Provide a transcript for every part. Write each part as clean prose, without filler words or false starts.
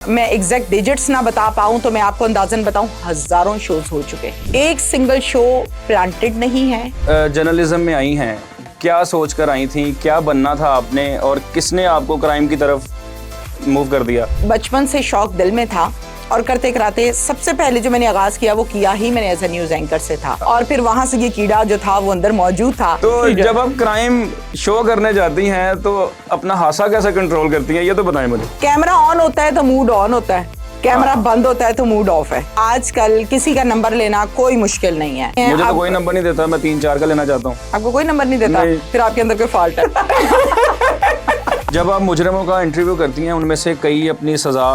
मैं exact digits ना बता पाऊं तो मैं आपको अंदाजन बताऊं, हजारों शोज हो चुके, एक सिंगल शो प्लांटेड नहीं है। जर्नलिज्म में आई हैं, क्या सोचकर आई थी, क्या बनना था आपने और किसने आपको क्राइम की तरफ मूव कर दिया? बचपन से शौक दिल में था और करते कराते सबसे पहले जो मैंने आगाज किया वो किया ही मैंने एज ए न्यूज एंकर से था, और फिर वहां से ये कीड़ा जो था वो अंदर मौजूद था। तो जब आप क्राइम शो करने जाती हैं तो अपना हासा कैसे कंट्रोल करती हैं, ये तो बताएं मुझे। कैमरा ऑन होता है तो मूड ऑन होता है, कैमरा बंद होता है तो मूड ऑफ है। आजकल किसी का नंबर लेना कोई मुश्किल नहीं है। मुझे तो कोई नंबर नहीं देता, मैं 3-4 का लेना चाहता हूँ। आपको कोई नंबर नहीं देता? फिर आपके अंदर कोई फॉल्ट है। जब आप मुजरिमों का इंटरव्यू करती हैं, उनमें से कई अपनी सजा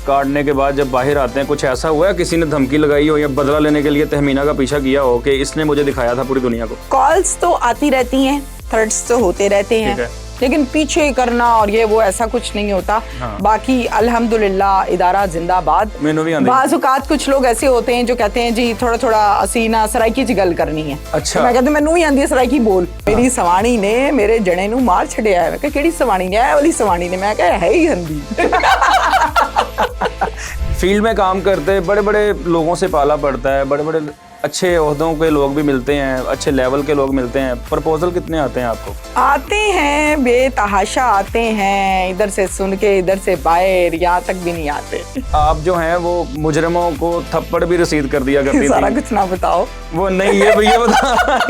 काटने के बाद जब बाहर आते हैं, कुछ ऐसा हुआ है किसी ने धमकी लगाई हो या बदला लेने के लिए तहमीना का पीछा किया हो कि इसने मुझे दिखाया था पूरी दुनिया को? कॉल्स तो आती रहती हैं, थ्रेट्स तो होते रहते हैं, लेकिन पीछे करना और ये वो ऐसा कुछ नहीं होता। हाँ। बाकी अल्हम्दुलिल्लाह इदारा जिंदाबाद। बाज़ औक़ात कुछ लोग ऐसे होते हैं जो कहते हैं जी थोड़ा थोड़ा असीना सराइकी च गल करनी है। अच्छा। मैं कहती मैनू ही आंदी सराइकी बोल। हाँ। मेरी सवाणी ने मेरे जने नू मार छड़िया है। मैं कहा केड़ी सवाणी ने? ऐ वाली सवाणी ने। मैं कहा है ही हिंदी। फील्ड में काम करते बड़े बड़े लोगों से पाला पड़ता है, बड़े बड़े अच्छे ओहदों के लोग भी मिलते हैं, अच्छे लेवल के लोग मिलते हैं। प्रपोजल कितने आते हैं आपको? आते हैं, बेतहाशा आते हैं, इधर से सुन के इधर से बाहर, यहाँ तक भी नहीं आते। आप जो हैं वो मुजरिमों को थप्पड़ भी रसीद कर दिया करती थी। सारा कुछ ना बताओ। वो नहीं,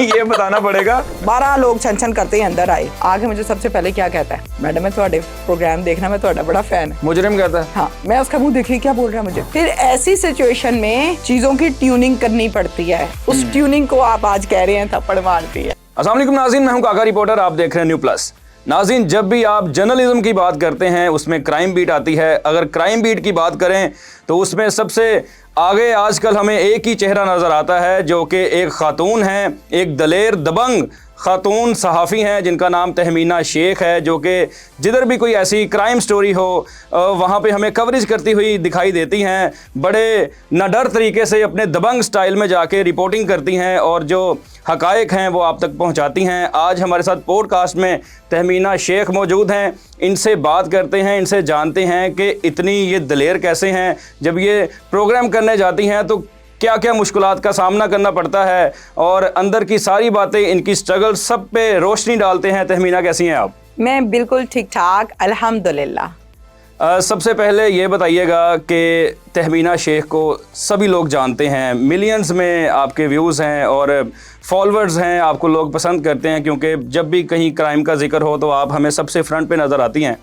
ये बताना पड़ेगा। 12 लोग छन छन करते हैं अंदर आए, आगे मुझे सबसे पहले क्या कहता है, मैडम मैं तुम्हारे प्रोग्राम देखना, मैं तुम्हारा बड़ा फैन है। मुजरिम कहता है? हाँ। मैं उसका मुंह देखिए क्या बोल रहा है मुझे। फिर ऐसी सिचुएशन में चीजों की ट्यूनिंग करनी पड़ती है, उस ट्यूनिंग को आप आज कह रहे हैं थप्पड़ मारती है। अस्सलाम वालेकुम नाज़रीन, मैं हूं काका रिपोर्टर, आप देख रहे हैं न्यू प्लस। नाज़रीन, जब भी आप जर्नलिज्म की बात करते हैं उसमें क्राइम बीट आती है। अगर क्राइम बीट की बात करें तो उसमें सबसे आगे आजकल हमें एक ही चेहरा नज़र आता है जो कि एक खातून है, एक दलेर दबंग खातून सहाफ़ी हैं जिनका नाम तहमीना शेख है, जो कि जिधर भी कोई ऐसी क्राइम स्टोरी हो वहाँ पे हमें कवरेज करती हुई दिखाई देती हैं। बड़े नडर तरीके से अपने दबंग स्टाइल में जाके रिपोर्टिंग करती हैं और जो हक़ाइक़ हैं वो आप तक पहुँचाती हैं। आज हमारे साथ पॉडकास्ट में तहमीना शेख मौजूद हैं, इनसे बात करते हैं, इनसे जानते हैं कि इतनी ये दलेर कैसे हैं, जब ये प्रोग्राम करने जाती हैं तो क्या क्या मुश्किलात का सामना करना पड़ता है और अंदर की सारी बातें, इनकी स्ट्रगल सब पे रोशनी डालते हैं। तहमीना कैसी हैं आप? मैं बिल्कुल ठीक ठाक अल्हम्दुलिल्लाह। सबसे पहले ये बताइएगा कि तहमीना शेख को सभी लोग जानते हैं, मिलियंस में आपके व्यूज़ हैं और फॉलोअर्स हैं, आपको लोग पसंद करते हैं क्योंकि जब भी कहीं क्राइम का जिक्र हो तो आप हमें सबसे फ्रंट पे नज़र आती हैं।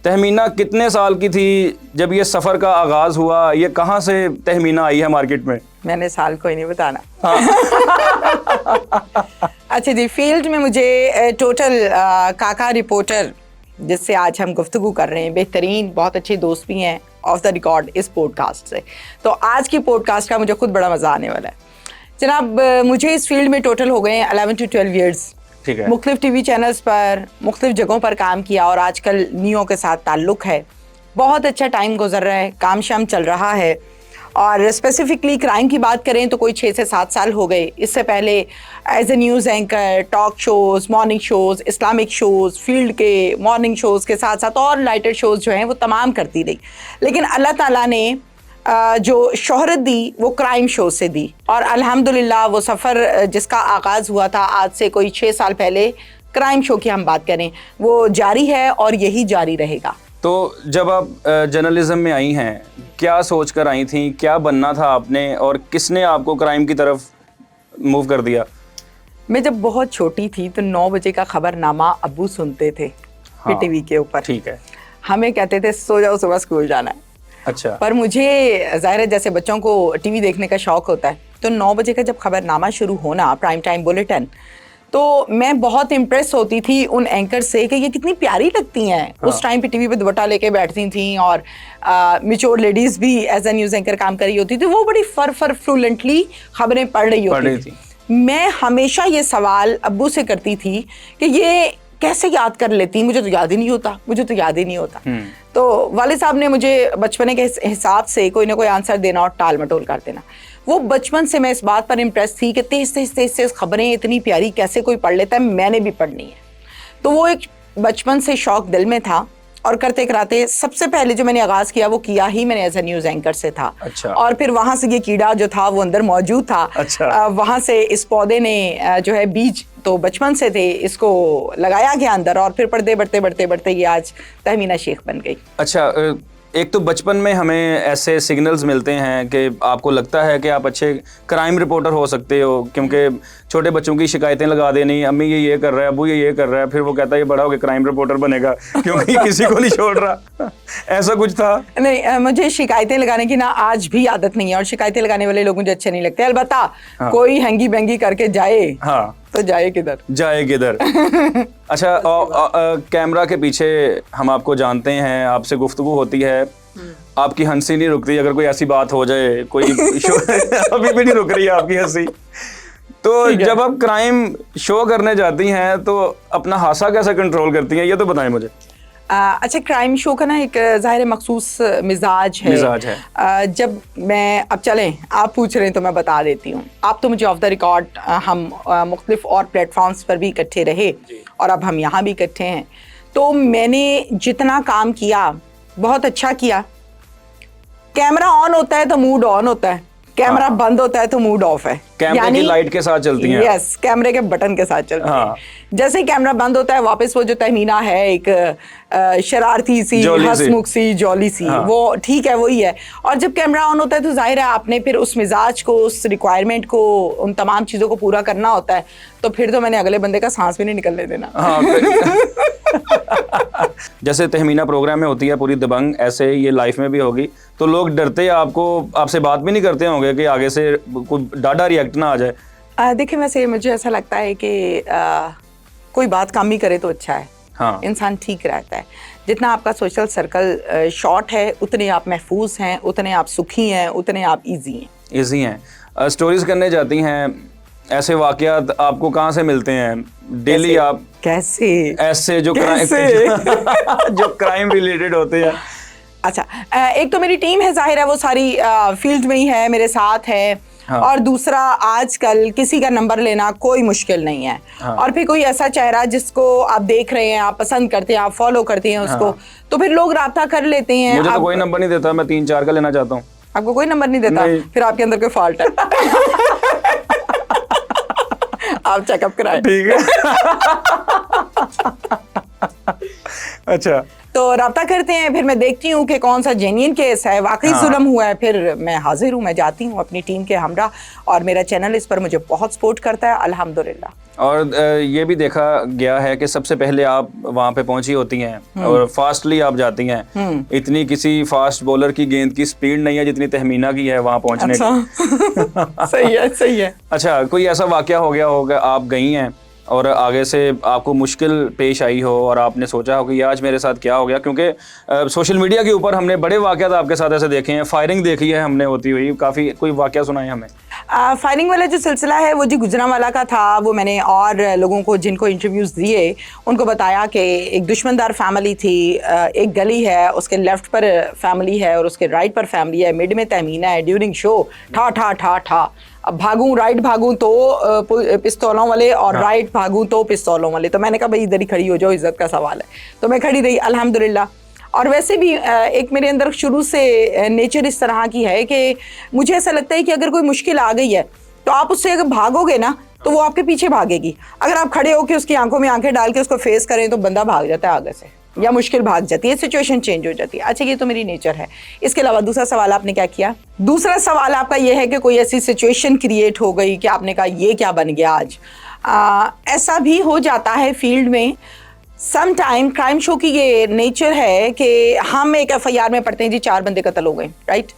तहमीना कितने साल की थी जब ये सफ़र का आगाज़ हुआ? ये कहाँ से तहमीना आई है मार्केट में? मैंने साल कोई नहीं बताना। हाँ। अच्छा जी, फील्ड में मुझे टोटल काका रिपोर्टर जिससे आज हम गुफ्तगू कर रहे हैं, बेहतरीन बहुत अच्छे दोस्त भी हैं ऑफ द रिकॉर्ड इस पॉडकास्ट से, तो आज की पॉडकास्ट का मुझे खुद बड़ा मज़ा आने वाला है। जनाब, मुझे इस फील्ड में टोटल हो गए हैं 11 to 12 ईयर्स। ठीक है। मुख्तलिफ टीवी चैनल्स पर मुख्तलिफ जगहों पर काम किया और आजकल नियो के साथ ताल्लुक़ है। बहुत अच्छा टाइम गुजर रहा है, काम शाम चल रहा है। और स्पेसिफिकली क्राइम की बात करें तो कोई 6 से 7 साल हो गए। इससे पहले as a news anchor, talk shows, morning shows, Islamic shows, field के मॉर्निंग शोज़ के साथ साथ और लाइटर शोज़ जो हैं वो तमाम करती रही। लेकिन अल्लाह ताला ने जो शोहरत दी वो क्राइम शो से दी और अल्हम्दुलिल्लाह वो सफ़र जिसका आगाज़ हुआ था आज से कोई 6 साल पहले, क्राइम शो की हम बात करें, वो जारी है और यही जारी रहेगा। तो जब आप जर्नलिज्म में आई हैं, क्या सोच कर आई थी, क्या बनना था आपने और किसने आपको क्राइम की तरफ मूव कर दिया? मैं जब बहुत छोटी थी तो 9 बजे का खबरनामा अब्बू सुनते थे। हाँ, टीवी के ऊपर। ठीक है। हमें कहते थे सो जाओ सुबह स्कूल जाना है। अच्छा। पर मुझे ज़ाहिर है जैसे बच्चों को टीवी देखने का शौक़ होता है, तो 9 बजे का जब खबरनामा शुरू होना, प्राइम टाइम बुलेटिन, तो मैं बहुत इम्प्रेस होती थी उन एंकर से कि ये कितनी प्यारी लगती हैं। हाँ। उस टाइम पे टीवी पे दुपट्टा लेके बैठती थी और मिच्योर लेडीज़ भी एज ए न्यूज़ एंकर काम कर रही होती थी, वो बड़ी फ्लुएंटली खबरें पढ़ रही होती थी। मैं हमेशा ये सवाल अब्बू से करती थी कि ये कैसे याद कर लेती, मुझे तो याद ही नहीं होता। तो वाले साहब ने मुझे बचपने के हिसाब से कोई ना कोई आंसर देना और टाल मटोल कर देना। वो बचपन से मैं इस बात पर इम्प्रेस थी कि तेज खबरें इतनी प्यारी कैसे कोई पढ़ लेता है, मैंने भी पढ़नी है। तो वो एक बचपन से शौक दिल में था और करते कराते सबसे पहले जो मैंने आगाज किया वो किया ही मैंने एज ए न्यूज एंकर से था। अच्छा। और फिर वहां से ये कीड़ा जो था वो अंदर मौजूद था। अच्छा। वहां से इस पौधे ने जो है बीज तो बचपन से थे, इसको लगाया गया अंदर और फिर बढ़ते बढ़ते बढ़ते बढ़ते ये आज तहमीना शेख बन गई। अच्छा, एक तो बचपन में हमें ऐसे सिग्नल्स मिलते हैं कि आपको लगता है कि आप अच्छे क्राइम रिपोर्टर हो सकते हो, क्योंकि छोटे बच्चों की शिकायतें लगा देनी, अम्मी ये कर रहा है, अबू ये कर रहा है, फिर वो कहता है ये बड़ा होकर क्राइम रिपोर्टर बनेगा क्योंकि किसी को नहीं छोड़ रहा। ऐसा कुछ था? नहीं, मुझे शिकायतें लगाने की ना आज भी आदत नहीं है और शिकायतें लगाने वाले लोग मुझे अच्छे नहीं लगते। अलबत्ता हाँ। कोई हैंगी बैंगी करके जाए हाँ तो जाए किधर, जाए किधर। अच्छा, कैमरा के पीछे हम आपको जानते हैं, आपसे गुफ्तगू होती है, आपकी हंसी नहीं रुकती। अगर कोई ऐसी बात हो जाए, कोई अभी भी नहीं रुक रही है आपकी हंसी। तो जब आप क्राइम शो करने जाती हैं तो अपना हासा कैसे कंट्रोल करती हैं, ये तो बताएं मुझे। अच्छा, क्राइम शो का ना एक ज़ाहिर मखसूस मिजाज है। जब मैं, अब चलें आप पूछ रहे हैं तो मैं बता देती हूँ। आप तो मुझे ऑफ द रिकॉर्ड हम मुख्तलिफ और प्लेटफॉर्म्स पर भी इकट्ठे रहे और अब हम यहाँ भी इकट्ठे हैं। तो मैंने जितना काम किया बहुत अच्छा किया। कैमरा ऑन होता है तो मूड ऑन होता है, कैमरा बंद होता है तो मूड ऑफ है। कैमरे की लाइट के साथ चलती हैं। यस, कैमरे के बटन के साथ चलती हैं। जैसे ही कैमरा बंद होता है वापस वो जो तहमीना है एक शरारती सी, हंसमुख सी, जॉली सी, वो ठीक है, वही है। और जब कैमरा ऑन होता है तो जाहिर है आपने फिर उस मिजाज को, उस रिक्वायरमेंट को, उन तमाम चीज़ों को पूरा करना होता है। तो फिर तो मैंने अगले बंदे का सांस भी नहीं निकलने देना। जैसे तहमीना प्रोग्राम में होती है पूरी दबंग, ऐसे ये लाइफ में भी होगी। तो लोग डरते आपसे बात भी नहीं करते होंगे कि आगे से कोई डाटा रिएक्ट ना आ जाए। देखिए, वैसे मुझे ऐसा लगता है कि कोई बात कम ही करे तो अच्छा है। हाँ। इंसान ठीक रहता है। जितना आपका सोशल सर्कल शॉर्ट है उतने आप महफूज हैं, उतने आप सुखी हैं, उतने आप ईजी हैं। स्टोरीज करने जाती हैं, ऐसे वाकयात आपको कहाँ से मिलते हैं डेली? आप कैसे ऐसे जो क्राइम रिलेटेड होते हैं? अच्छा, एक तो मेरी टीम है, जाहिर है वो सारी फील्ड में ही है, मेरे साथ है। हाँ। और दूसरा, आजकल किसी का नंबर लेना कोई मुश्किल नहीं है। हाँ। और फिर कोई ऐसा चेहरा जिसको आप देख रहे हैं, आप पसंद करते हैं, आप फॉलो करते हैं उसको। हाँ। तो फिर लोग राब्ता कर लेते हैं। मुझे तो कोई नंबर नहीं देता, मैं 3-4 का लेना चाहता हूँ। आपको कोई नंबर नहीं देता? फिर आपके अंदर कोई फॉल्ट है। आप चेकअप कराएं। ठीक है। अच्छा, तो राब्ता करते हैं, फिर मैं देखती हूँ कि कौन सा जेन्युइन केस है, वाकई जुल्म हुआ है, फिर मैं हाजिर हूँ, मैं जाती हूँ अपनी टीम के हमरा, और मेरा चैनल इस पर मुझे बहुत सपोर्ट करता है, अल्हम्दुलिल्लाह। और ये भी देखा गया है कि सबसे पहले आप वहाँ पे पहुंची होती हैं और फास्टली आप जाती हैं। इतनी किसी फास्ट बॉलर की गेंद की स्पीड नहीं है जितनी तहमीना की है वहाँ पहुँचने की। सही है, सही है। अच्छा, कोई ऐसा वाकया हो गया होगा, आप गई हैं और आगे से आपको मुश्किल पेश आई हो और आपने सोचा हो कि आज मेरे साथ क्या हो गया? क्योंकि सोशल मीडिया के ऊपर हमने बड़े वाकयात आपके साथ ऐसे देखे हैं, फायरिंग देखी है हमने होती हुई, काफ़ी कोई वाकया सुनाए हमें। फायरिंग वाला जो सिलसिला है वो जी गुजरांवाला का था। वो मैंने और लोगों को जिनको इंटरव्यूज़ दिए उनको बताया कि एक दुश्मनदार फैमिली थी, एक गली है, उसके लेफ्ट पर फैमिली है और उसके राइट पर फैमिली है, मिड में तहमीना है, ड्यूरिंग शो ठा ठा ठा ठा, अब भागूं राइट भागूं तो पिस्तौलों वाले और राइट भागूं तो पिस्तौलों वाले। तो मैंने कहा भाई इधर ही खड़ी हो जाओ, इज्जत का सवाल है। तो मैं खड़ी रही अल्हम्दुलिल्लाह। और वैसे भी एक मेरे अंदर शुरू से नेचर इस तरह की है कि मुझे ऐसा लगता है कि अगर कोई मुश्किल आ गई है तो आप उससे अगर भागोगे ना तो वो आपके पीछे भागेगी। अगर आप खड़े होकर उसकी आंखों में आंखें डाल के उसको फेस करें तो बंदा भाग जाता है आगे से, या मुश्किल भाग जाती है, सिचुएशन चेंज हो जाती है। अच्छा, ये तो मेरी नेचर है। इसके अलावा दूसरा सवाल आपने क्या किया? दूसरा सवाल आपका ये है कि कोई ऐसी सिचुएशन क्रिएट हो गई कि आपने कहा ये क्या बन गया आज। ऐसा भी हो जाता है फील्ड में। सम टाइम क्राइम शो की ये नेचर है कि हम एक FIR में पढ़ते हैं जी 4 बंदे कत्ल हो गए, राइट?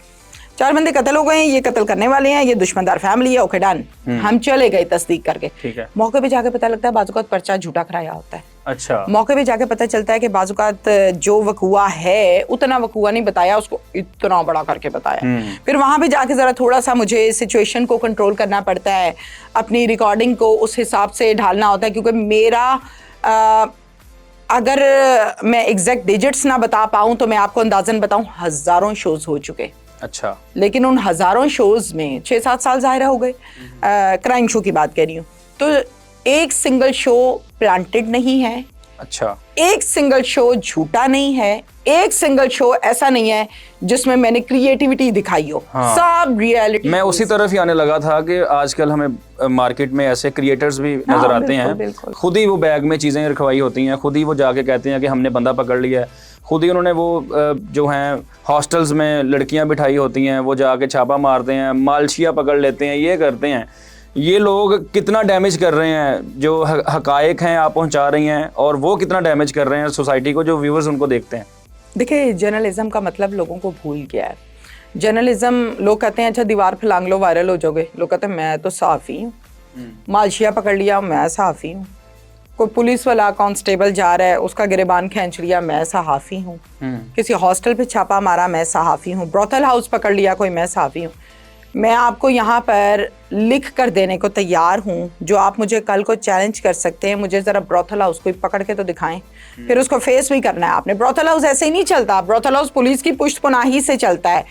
4 बंदे कत्ल हो गए, ये कत्ल करने वाले हैं, ये दुश्मनदार फैमिली है, ओके डन। हम चले गए तस्दीक करके। ठीक है। मौके पे जाके पता लगता है बाजुकात पर्चा झूठा कराया होता है। अच्छा। मौके पे जाके पता चलता है कि बाजुकात जो वकुआ है उतना वकुआ नहीं बताया, उसको इतना बड़ा करके बताया। फिर वहां पे जाके जरा थोड़ा सा मुझे सिचुएशन को कंट्रोल करना पड़ता है, अपनी रिकॉर्डिंग को उस हिसाब से ढालना होता है, क्योंकि मेरा अगर मैं एग्जैक्ट डिजिट्स ना बता पाऊँ तो मैं आपको अंदाजन बताऊँ, हज़ारों शोज हो चुके। अच्छा। लेकिन उन हज़ारों शोज में 6-7 साल ज़ाहिर हो गए। क्राइम शो की बात कर रही हूँ, तो एक सिंगल शो प्लांटेड नहीं है। अच्छा। एक सिंगल शो झूठा नहीं है, एक सिंगल शो ऐसा नहीं है जिसमें मैंने क्रिएटिविटी दिखाई हो। हाँ। सब रियलिटी। मैं उसी तरफ ही आने लगा था कि आजकल हमें मार्केट में ऐसे क्रिएटर्स भी नजर आते हैं, बिल्कुल। खुद ही वो बैग में चीज़ें रखवाई होती हैं, खुद ही वो जाके कहते हैं कि हमने बंदा पकड़ लिया है, खुद ही उन्होंने वो जो हैं हॉस्टल्स में लड़कियां बिठाई होती हैं, वो जाके छापा मारते हैं, मालशिया पकड़ लेते हैं, ये करते हैं। ये लोग कितना डैमेज कर रहे हैं, जो हकायक हैं आप पहुंचा रही हैं, और वो कितना डैमेज कर रहे हैं सोसाइटी को, जो व्यूअर्स उनको देखते हैं। देखिए, जर्नलिज्म का मतलब लोगों को भूल गया है। जर्नलिज्म, लोग कहते हैं अच्छा दीवार फैलांग लो वायरल हो जाओगे, लोग कहते हैं मैं तो साफ़ी हूँ, मालशिया पकड़ लिया मैं सहाफ़ी हूँ, कोई पुलिस वाला कांस्टेबल जा रहा है उसका गिरेबान खींच लिया मैं सहाफ़ी हूँ, किसी हॉस्टल पे छापा मारा मैं सहाफ़ी हूँ, ब्रोथल हाउस पकड़ लिया कोई मैं सहाफ़ी हूँ। मैं आपको यहाँ पर लिख कर देने को तैयार हूँ, जो आप मुझे कल को चैलेंज कर सकते हैं, मुझे ज़रा ब्रोथल हाउस कोई पकड़ के तो दिखाएं, फिर उसको फेस भी करना है आपने। ब्रोथल हाउस ऐसे ही नहीं चलता, ब्रोथल हाउस पुलिस की पुष्टपनाही से चलता है।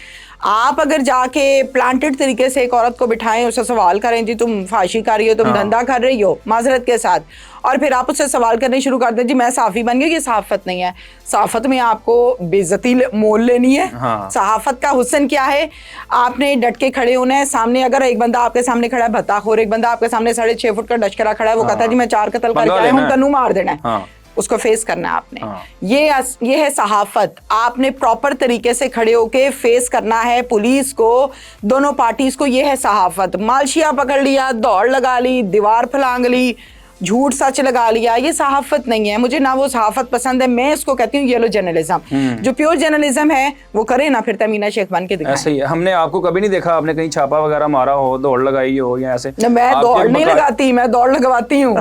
आप अगर जाके प्लांटेड तरीके से एक औरत को बिठाएं, उससे सवाल करें जी तुम फाशी कर रही हो, तुम धंधा कर रही हो, माजरत के साथ, और फिर आप उससे सवाल करने शुरू कर दें जी मैं साफ़ी बन गई, ये सहाफ़त नहीं है। सहाफ़त में आपको बेइज्जती मोल लेनी है। हाँ। सहाफ़त का हुस्न क्या है, आपने डट के खड़े होना है। सामने अगर एक बंदा आपके सामने खड़ा है भत्ताखोर, एक बंदा आपके सामने 6.5 फुट का डचकरा खड़ा है, वो कहता है जी मैं 4 कत्ल करके आया हूँ, तन्नू मार देना है। हाँ। उसको फेस करना है आपने। हाँ। ये है सहाफत। आपने प्रॉपर तरीके से खड़े होके फेस करना है पुलिस को, दोनों पार्टीज को। ये है सहाफत। मालशिया पकड़ लिया, दौड़ लगा ली, दीवार फलांग ली, झूठ सच लगा लिया, ये सहाफत नहीं है। मुझे ना वो सहाफत पसंद है, मैं इसको कहती हूँ येलो जर्नलिज्म। जो प्योर जर्नलिज्म है वो करे ना, फिर तमीना शेख बन के दिखाएं। ऐसे ही है। हमने आपको कभी नहीं देखा आपने कहीं छापा वगैरह मारा हो, दौड़ लगाई हो या ऐसे? मैं दौड़ नहीं लगाती, मैं दौड़ लगवाती हूँ।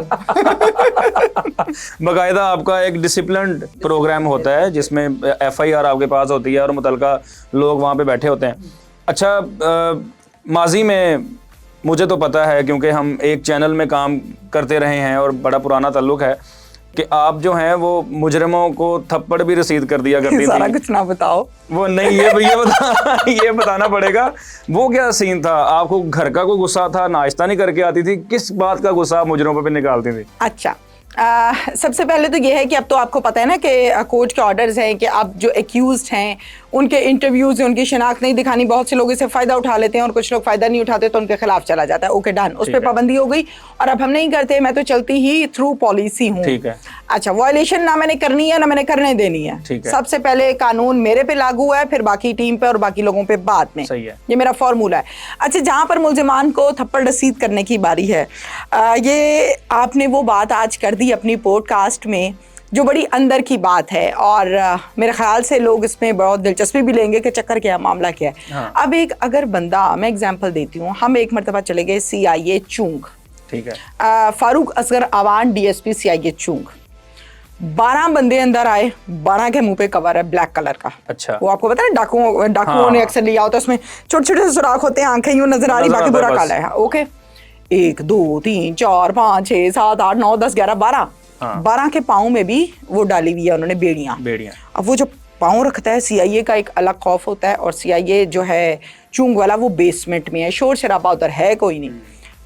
बाकायदा आपका एक डिसिप्लिन्ड प्रोग्राम होता है जिसमें FIR आपके पास होती है और मुतलका लोग वहाँ पे बैठे होते हैं। अच्छा, माजी में मुझे तो पता है क्योंकि हम एक चैनल में काम करते रहे हैं और बड़ा पुराना ताल्लुक है कि आप जो हैं वो मुजरिमों को थप्पड़ भी रसीद कर दिया करती थी। सारा कुछ ना बताओ। वो नहीं, ये बताना पड़ेगा। वो क्या सीन था? आपको घर का कोई गुस्सा था, नाश्ता नहीं करके आती थी, किस बात का गुस्सा आप मुजरिमों पे निकालती थी? अच्छा, सबसे पहले तो ये है कि अब तो आपको पता है ना कि कोर्ट के ऑर्डर्स हैं कि अब जो एक्यूज्ड हैं उनके इंटरव्यूज, उनकी शिनाख्त नहीं दिखानी। बहुत से लोग इससे फ़ायदा उठा लेते हैं और कुछ लोग फ़ायदा नहीं उठाते तो उनके खिलाफ चला जाता है। ओके डन, उस पर पाबंदी हो गई और अब हम नहीं करते। मैं तो चलती ही थ्रू पॉलिसी हूँ। ठीक है। अच्छा, वायलेशन ना मैंने करनी है ना मैंने करने देनी है। ठीक है। सबसे पहले कानून मेरे पे लागू है, फिर बाकी टीम पे और बाकी लोगों पे बाद में। सही है। ये मेरा फॉर्मूला है। अच्छा, जहाँ पर मुल्जिमान को थप्पड़ रसीद करने की बारी है, ये आपने वो बात आज कर दी अपनी पॉडकास्ट में जो बड़ी अंदर की बात है और मेरे ख्याल से लोग इसमें बहुत दिलचस्पी भी लेंगे कि चक्कर क्या है, मामला क्या है। हाँ। अब एक अगर बंदा, मैं एग्जांपल देती हूँ, हम एक मरतबा चले गए CIA चूंग। ठीक है। फारूक असगर आवान DSP CIA चूंग। 12 बंदे अंदर आए, 12 के मुंह पे कवर है ब्लैक कलर का। अच्छा। वो आपको पता है डाकुओं ने अक्सर लिया होता है, उसमें छोटे छोटे सुराख होते हैं, आंखें यूं नजर आ रही, बाकी पूरा काला है। ओके, 1 2 3 4 5 6 7 8 9 10 11 12। 12 के पाँव में भी वो डाली हुई है उन्होंने बेड़ियां। अब वो जो पाँव रखता है, CIA का एक अलग खौफ होता है और CIA जो है चूंग वाला वो बेसमेंट में है, शोर शराबा उधर है कोई नहीं।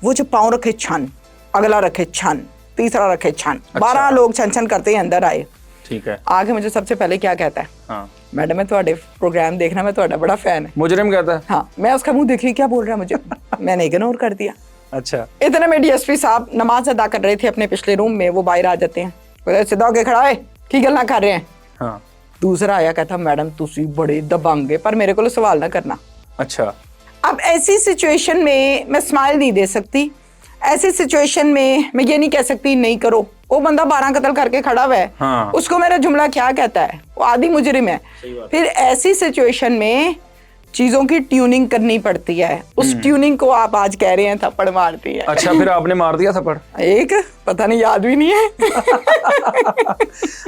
वो जो पाँव रखे छन, अगला रखे छन, तीसरा रखे छन। 12 लोग छन छन करते हैं अंदर आए। ठीक है। आगे मुझे सबसे पहले क्या कहता है? हाँ। मैडम मैं तुम्हारे प्रोग्राम देखना, मैं तुम्हारा बड़ा फैन है। मुजरिम कहता है? हाँ। मैं उसका मुंह देख रही, क्या बोल रहा है मुझे। मैंने इग्नोर कर दिया। अच्छा। इतने में DSP साहब नमाज अदा कर रहे थे अपने पिछले रूम में, वो बाहर आ जाते हैं, सीधा होके खड़ा है, की गल्ला कर रहे हैं। हाँ। दूसरा आया, कहता मैडम तुसी बड़े दबंगे, पर मेरे को सवाल ना करना। अच्छा। अब ऐसी सिचुएशन में मैं स्माइल नहीं दे सकती, ऐसी सिचुएशन में मैं ये नहीं कह सकती नहीं करो। वो बंदा 12 कत्ल करके खड़ा हुआ है। हाँ। उसको मेरा जुमला क्या कहता है? वो आदि मुजरिम है। फिर ऐसी सिचुएशन में चीजों की ट्यूनिंग करनी पड़ती है। उस ट्यूनिंग को आप आज कह रहे हैं थप्पड़ मारती है। अच्छा, फिर आपने मार दिया थप्पड़? एक पता नहीं, याद भी नहीं है।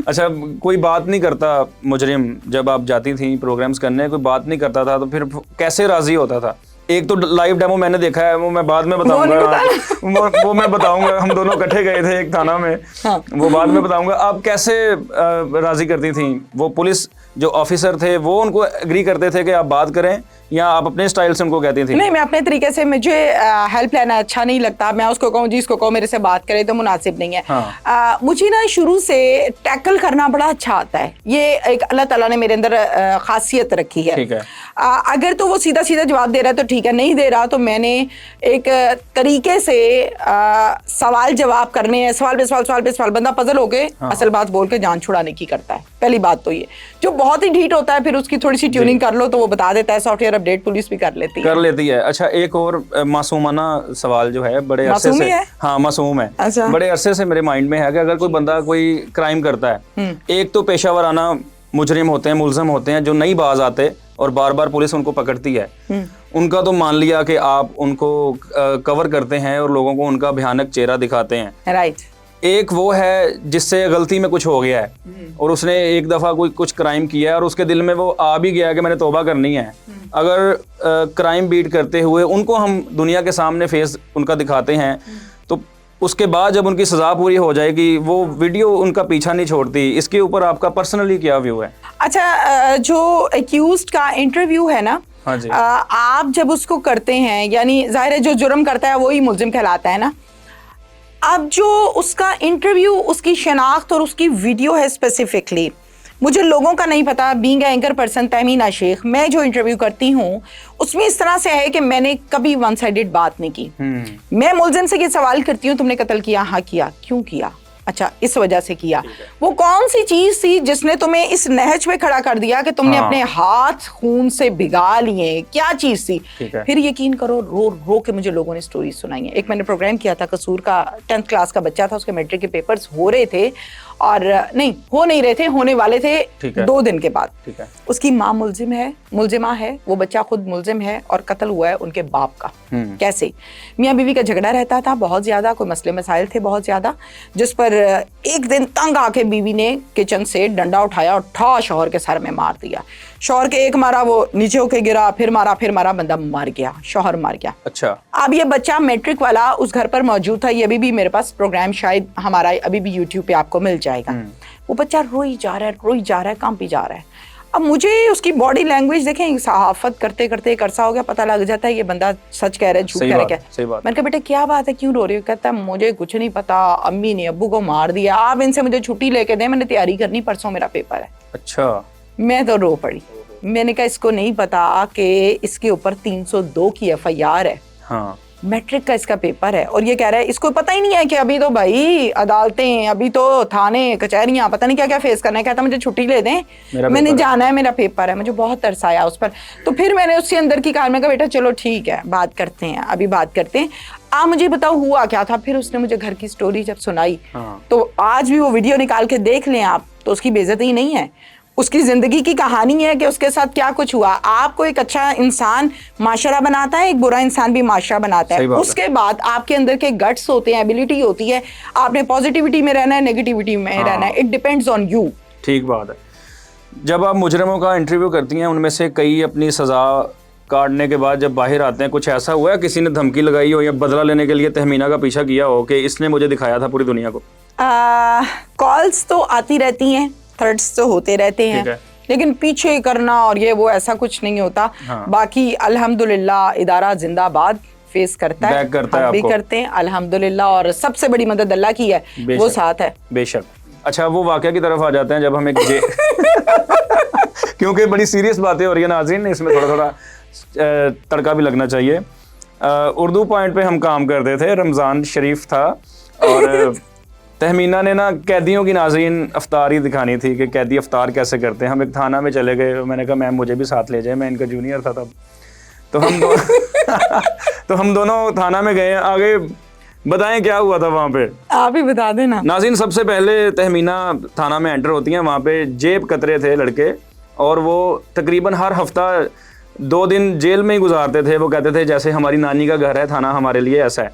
अच्छा, कोई बात नहीं करता मुजरिम? जब आप जाती थी प्रोग्राम्स करने, कोई बात नहीं करता था तो फिर कैसे राजी होता था? एक तो लाइव डेमो मैंने देखा है, वो मैं बाद में बताऊंगा। वो मैं बताऊंगा, हम दोनों इकट्ठे गए थे एक थाना में। हाँ। वो बाद में बताऊंगा। आप कैसे राजी करती थी? वो पुलिस जो ऑफिसर थे वो उनको एग्री करते थे कि आप बात करें या आप अपने स्टाइल से उनको कहती थी? नहीं, मैं अपने तरीके से, मुझे हेल्प लेना अच्छा नहीं लगता। मैं उसको कहूँ जी इसको कहो मेरे से बात करे तो मुनासिब नहीं है। हाँ। मुझे ना शुरू से टैकल करना बड़ा अच्छा आता है। ये एक अल्लाह ताला ने मेरे अंदर खासियत रखी है। ठीक है। अगर तो वो सीधा सीधा जवाब दे रहा है तो ठीक है, नहीं दे रहा तो मैंने एक तरीके से सवाल जवाब करने हैं, सवाल पे सवाल, बंदा पजल होके असल बात बोल के जान छुड़ाने की करता है। पहली बात तो ये, जो बहुत ही ढीठ होता है फिर उसकी थोड़ी सी ट्यूनिंग कर लो तो वो बता देता है। सॉफ्टवेयर अपडेट पुलिस भी कर लेती है। अच्छा, एक और मासूमाना सवाल जो है, बड़े अरसे मासूम से, है? हाँ मासूम है। अच्छा। बड़े अरसे से मेरे माइंड में है कि अगर कोई बंदा कोई क्राइम करता है, एक तो पेशावराना मुजरिम होते हैं, मुलजम होते हैं जो नहीं बाज आते और बार बार पुलिस उनको पकड़ती है, उनका तो मान लिया कि आप उनको कवर करते हैं और लोगों को उनका भयानक चेहरा दिखाते हैं। राइट। एक वो है जिससे गलती में कुछ हो गया है और उसने एक दफ़ा कोई कुछ क्राइम किया है और उसके दिल में वो आ भी गया कि मैंने तौबा करनी है। अगर क्राइम बीट करते हुए उनको हम दुनिया के सामने फेस उनका दिखाते हैं तो उसके बाद जब उनकी सज़ा पूरी हो जाएगी वो वीडियो उनका पीछा नहीं छोड़ती। इसके ऊपर आपका पर्सनली क्या व्यू है? अच्छा, जो एक्यूज्ड का इंटरव्यू है ना, हाँ जी। आप जब उसको करते हैं, यानी जाहिर है जो जुर्म करता है वही मुल्जिम कहलाता है ना। अब जो उसका इंटरव्यू, उसकी शनाख्त और उसकी वीडियो है स्पेसिफिकली, मुझे लोगों का नहीं पता। Being anchor person Tahmina Shaikh, मैं जो इंटरव्यू करती हूँ उसमें इस तरह से है कि मैंने कभी वन साइडेड बात नहीं की। मैं मुल्जिम से ये सवाल करती हूँ, तुमने कत्ल किया? हाँ किया। क्यों किया? अच्छा, इस वजह से किया। वो कौन सी चीज थी जिसने तुम्हें इस नहज पे खड़ा कर दिया कि तुमने अपने हाथ खून से भिगा लिए? क्या चीज थी? फिर यकीन करो, रो रो के मुझे लोगों ने स्टोरी सुनाई है। एक मैंने प्रोग्राम किया था, कसूर का 10th क्लास का बच्चा था, उसके मैट्रिक के पेपर्स हो रहे थे और नहीं हो नहीं रहे थे, होने वाले थे 2 दिन के बाद। उसकी माँ मुलजिमा है, वो बच्चा खुद मुलजिम है और कत्ल हुआ है उनके बाप का। कैसे? मियाँ बीवी का झगड़ा रहता था बहुत ज्यादा, कोई मसले मसाइल थे बहुत ज्यादा, जिस पर एक दिन तंग आके बीवी ने किचन से डंडा उठाया और ठा शौहर के सर में मार दिया। शौहर के एक मारा, वो नीचे होके गिरा, फिर मारा, बंदा मर गया, शौहर मर गया। अच्छा। अब ये बच्चा मैट्रिक वाला उस घर पर मौजूद था। ये अभी भी मेरे पास प्रोग्राम शायद हमारा अभी भी यूट्यूब पे आपको मिल जाएगा। वो बच्चा रोई जा रहा है, कांपी जा रहा है। अब मुझे उसकी बॉडी लैंग्वेज देखें, सहाफत करते करते एक अरसा हो गया, पता लग जाता है ये बंदा सच कह रहा है, झूठ कह रहा है। क्या? मैंने कहा बेटा क्या बात है, क्यों रो रही हो? कहता है मुझे कुछ नहीं पता, अम्मी ने अब्बू को मार दिया, आप इनसे मुझे छुट्टी लेके दें, मैंने तैयारी करनी, परसों मेरा पेपर है। अच्छा। मैं तो रो पड़ी। मैंने कहा इसको नहीं पता कि इसके ऊपर 302 की FIR है। हाँ। मैट्रिक का इसका पेपर है और ये कह रहा है इसको पता ही नहीं है कि अभी तो भाई अदालतें, अभी तो थाने कचहरियां, पता नहीं क्या क्या फेस करना है। कहता मुझे छुट्टी ले दें, मैंने जाना है, मेरा पेपर है। मुझे बहुत तरस आया उस पर। तो फिर मैंने उसके अंदर की कहा, मैं कहा बेटा चलो ठीक है, बात करते हैं, अभी बात करते हैं, आप मुझे बताओ हुआ क्या था। फिर उसने मुझे घर की स्टोरी जब सुनाई, तो आज भी वो वीडियो निकाल के देख लें आप, तो उसकी बेइज्जती नहीं है, उसकी जिंदगी की कहानी है कि उसके साथ क्या कुछ हुआ। आपको एक अच्छा इंसान माशरा बनाता है, एक बुरा इंसान भी माशरा बनाता है। उसके बाद आपके अंदर के गट्स होते हैं, एबिलिटी होती है, आपने पॉजिटिविटी में रहना है, नेगेटिविटी में रहना है। It depends on you. ठीक बात है। जब आप मुजरिमों का इंटरव्यू करती हैं, उनमें से कई अपनी सजा काटने के बाद जब बाहर आते हैं, कुछ ऐसा हुआ है किसी ने धमकी लगाई हो या बदला लेने के लिए तहमीना का पीछा किया हो कि इसने मुझे दिखाया था पूरी दुनिया को? कॉल्स तो आती रहती हैं, थ्रेड्स तो होते रहते हैं, लेकिन पीछे करना और ये वो ऐसा कुछ नहीं होता। बाकी अल्हम्दुलिल्लाह इदारा जिंदाबाद, फेस करता है, हम भी करते हैं अल्हम्दुलिल्लाह, और सबसे बड़ी मदद अल्लाह की है, वो साथ है। बेशक। अच्छा, वो वाकया की तरफ आ जाते हैं जब हम एक क्योंकि बड़ी सीरियस बातें हो रही है नाज़रीन, इसमें थोड़ा थोड़ा तड़का भी लगना चाहिए। उर्दू पॉइंट पे हम काम करते थे, रमज़ान शरीफ था और तहमीना ने ना कैदियों की नाज़रीन अफ्तारी दिखानी थी कि कैदी अफ्तार कैसे करते हैं। हम एक थाना में चले गए, मैंने कहा मैम मुझे भी साथ ले जाए, मैं इनका जूनियर था तब। तो हम दोनों थाना में गए। आगे बताएं क्या हुआ था वहाँ पे? आप ही बता देना नाज़रीन। सबसे पहले तहमीना थाना में एंटर होती हैं, वहाँ पे जेब कतरे थे लड़के, और वो तकरीबन हर हफ्ता 2 दिन जेल में ही गुजारते थे। वो कहते थे जैसे हमारी नानी का घर है थाना, हमारे लिए ऐसा है।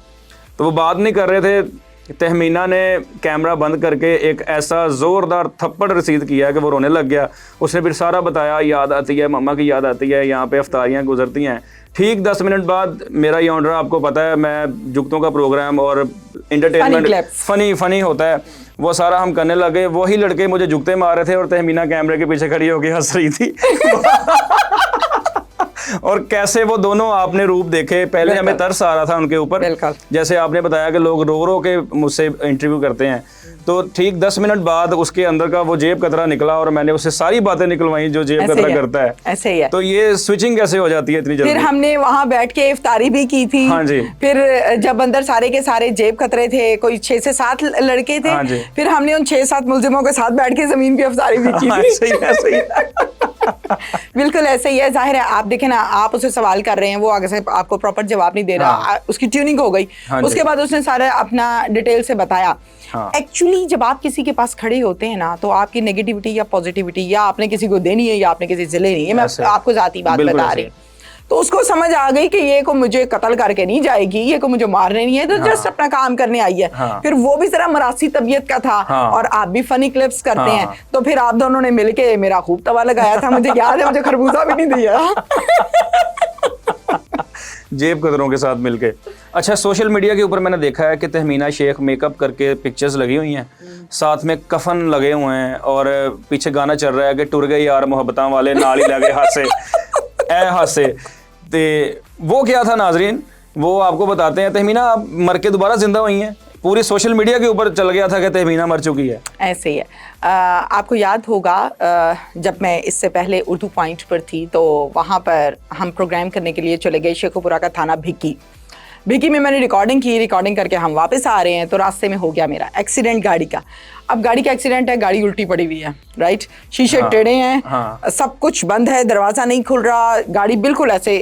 तो वो बात नहीं कर रहे थे। तहमीना ने कैमरा बंद करके एक ऐसा ज़ोरदार थप्पड़ रसीद किया कि वो रोने लग गया। उसने फिर सारा बताया, याद आती है, मम्मा की याद आती है, यहाँ पे अफ्तारियाँ गुजरती हैं। ठीक 10 मिनट बाद मेरा ये ऑर्डर, आपको पता है मैं जुगतों का प्रोग्राम और इंटरटेनमेंट फ़नी होता है, वो सारा हम करने लगे। वही लड़के मुझे जुगते मार रहे थे और तहमीना कैमरे के पीछे खड़ी होकर हंस रही थी। और कैसे वो दोनों आपने रूप देखे, पहले हमें तरस आ रहा था उनके ऊपर, बिल्कुल। जैसे आपने बताया कि लोग रो रो के मुझसे इंटरव्यू करते हैं, तो ठीक 10 मिनट बाद उसके अंदर का वो जेब कतरा निकला और मैंने उससे सारी बातें निकलवाई जो जेब कतरा करता है। ऐसे ही है। तो ये स्विचिंग कैसे हो जाती है इतनी जल्दी? फिर हमने वहां बैठ के इफ्तारी भी की थी। हाँ जी। फिर जब अंदर सारे के सारे जेब कतरे थे, कोई 6 से 7 लड़के थे। हाँ जी। फिर हमने उन 6-7 मुलजिमों के साथ बैठ के जमीन पे इफ्तारी भी की थी। सही है, सही है। बिल्कुल ऐसे ही है। जाहिर है, आप देखें ना, आप उसे सवाल कर रहे हैं, वो आगे से आपको प्रॉपर जवाब नहीं दे रहा। हाँ। उसकी ट्यूनिंग हो गई। हाँ उसके बाद उसने सारा अपना डिटेल से बताया। हाँ। एक्चुअली जब आप किसी के पास खड़े होते हैं ना, तो आपकी नेगेटिविटी या पॉजिटिविटी या आपने किसी को देनी है या आपने किसी से लेनी है, मैं आपको जाती बात बता रही। तो उसको समझ आ गई कि ये को मुझे कत्ल करके नहीं जाएगी, ये को मुझे मारने नहीं है, तो जस्ट अपना काम करने आई है। फिर वो भी जरा मरासी तबीयत का था और आप भी फनी क्लिप्स करते हैं, तो फिर आप दोनों ने मिलके मेरा खूब तवा लगाया था। मुझे याद है, मुझे खरबूजा भी नहीं दिया। जेब कतरों के साथ मिलके। अच्छा, सोशल मीडिया के ऊपर मैंने देखा है कि तहमीना शेख मेकअप करके पिक्चर्स लगी हुई हैं, साथ में कफन लगे हुए हैं और पीछे गाना चल रहा है कि टुर गए यार मोहब्बतां वाले नाल ही लगे हासे ए हासे। ते वो क्या था नाजरीन, वो आपको बताते हैं। तहमीना आप मर के दोबारा जिंदा हुई हैं, पूरी सोशल मीडिया के ऊपर चल गया था कि तहमीना मर चुकी है। ऐसे ही है। आपको याद होगा, जब मैं इससे पहले उर्दू पॉइंट पर थी, तो वहाँ पर हम प्रोग्राम करने के लिए चले गए शेखुपुरा का थाना भिक्की में मैंने रिकॉर्डिंग की। रिकॉर्डिंग करके हम वापस आ रहे हैं, तो रास्ते में हो गया मेरा एक्सीडेंट गाड़ी का। अब गाड़ी का एक्सीडेंट है, गाड़ी उल्टी पड़ी हुई है, राइट, शीशे टेढ़े हैं, सब कुछ बंद है, दरवाजा नहीं खुल रहा, गाड़ी बिल्कुल ऐसे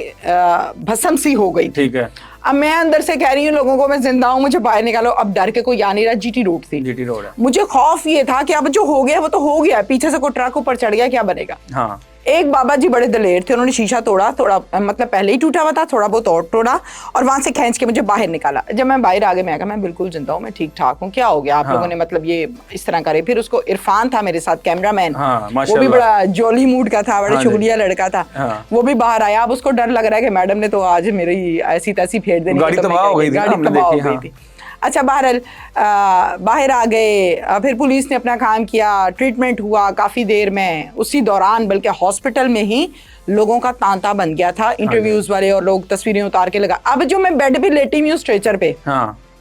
भस्म सी हो गई। ठीक है। अब मैं अंदर से कह रही हूँ लोगों को मैं जिंदा हूँ, मुझे बाहर निकालो। अब डर के कोई आ नहीं रहा, जीटी रोड थी। जीटी रोड है। मुझे खौफ ये था कि अब जो हो गया वो तो हो गया, पीछे से कोई ट्रक ऊपर चढ़ गया, क्या बनेगा। हाँ। एक बाबा जी बड़े दलेर थे, उन्होंने शीशा तोड़ा, थोड़ा मतलब पहले ही टूटा हुआ था, थोड़ा बहुत और तोड़ा और वहां से खींच के मुझे बाहर निकाला। जब मैं बाहर आ गई, मैं कहा मैं बिल्कुल जिंदा हूँ, मैं ठीक ठाक हूँ, क्या हो गया आप लोगों ने मतलब ये इस तरह करे। फिर उसको इरफान था मेरे साथ, कैमरामैन, वो भी बड़ा जॉली मूड का था, बड़ा चुगलिया लड़का था, वो भी बाहर आया। अब उसको डर लग रहा है कि मैडम ने तो आज मेरी ऐसी तैसी फेर देनी, गाड़ी तबाह हो गई थी। अच्छा, बाहर आ गए, फिर पुलिस ने अपना काम किया, ट्रीटमेंट हुआ काफ़ी देर में। उसी दौरान बल्कि हॉस्पिटल में ही लोगों का तांता बन गया था, इंटरव्यूज वाले, और लोग तस्वीरें उतार के लगा। अब जो मैं बेड पे लेटी हुई हूँ स्ट्रेचर पे,